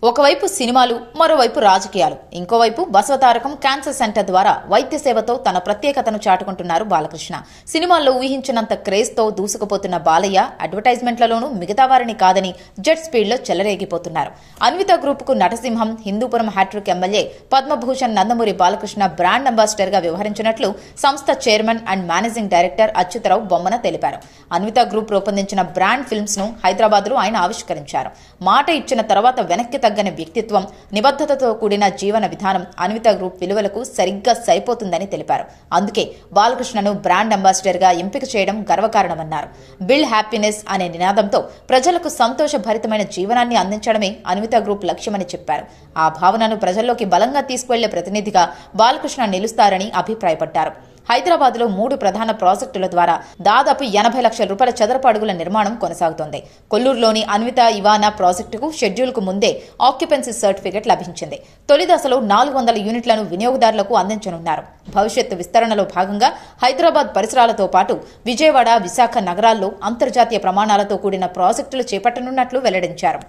ఒకవైపు సినిమాలు, మరోవైపు రాజకీయాలు, ఇంకోవైపు బసవతారకం క్యాన్సర్ సెంటర్ ద్వారా వైద్య సేవతో తన ప్రత్యేకతను చాటుకుంటున్నారు బాలకృష్ణ. సినిమాల్లో ఊహించినంత క్రేజ్తో దూసుకుపోతున్న బాలయ్య అడ్వర్టైజ్మెంట్లలోనూ మిగతా వారిని కాదని జెట్ స్పీడ్లో చెలరేగిపోతున్నారు. అన్విత గ్రూపుకు నటసింహం, Hindupuram hat trick MLA Padma Bhushan Nandamuri Balakrishna brand అంబాసిడర్గా వ్యవహరించినట్లు సంస్థ chairman and managing director Achyutharao Bommana తెలిపారు. అన్విత గ్రూప్ రూపొందించిన బ్రాండ్ ఫిల్మ్స్ ను హైదరాబాద్లో ఆయన ఆవిష్కరించారు. మాట ఇచ్చిన తర్వాత వెనక్కి తగ్గని వ్యక్తిత్వం, నిబద్ధతతో కూడిన జీవన విధానం అన్విత గ్రూప్ విలువలకు సరిగ్గా సరిపోతుందని తెలిపారు. అందుకే బాలకృష్ణను బ్రాండ్ అంబాసిడర్ గా ఎంపిక చేయడం గర్వకారణమన్నారు. బిల్డ్ హ్యాపీనెస్ అనే నినాదంతో ప్రజలకు సంతోషభరితమైన జీవనాన్ని అందించడమే అన్విత గ్రూప్ లక్ష్యమని చెప్పారు. ఆ భావనను ప్రజల్లోకి బలంగా తీసుకువెళ్లే ప్రతినిధిగా బాలకృష్ణ నిలుస్తారని అభిప్రాయపడ్డారు. హైదరాబాద్లో 3 ప్రధాన ప్రాజెక్టుల ద్వారా దాదాపు 80 లక్షల రూపాయల చదరపు అడుగుల నిర్మాణం కొనసాగుతోంది. కొల్లూరులోని అన్విత ఇవానా ప్రాజెక్టుకు షెడ్యూల్కు ముందే ఆక్యుపెన్సీ సర్టిఫికెట్ లభించింది. తొలి దశలో 400 యూనిట్లను వినియోగదారులకు అందించనున్నారు. భవిష్యత్తు విస్తరణలో భాగంగా హైదరాబాద్ పరిసరాలతో పాటు విజయవాడ, విశాఖ నగరాల్లో అంతర్జాతీయ ప్రమాణాలతో కూడిన ప్రాజెక్టులు చేపట్టనున్నట్లు వెల్లడించారు.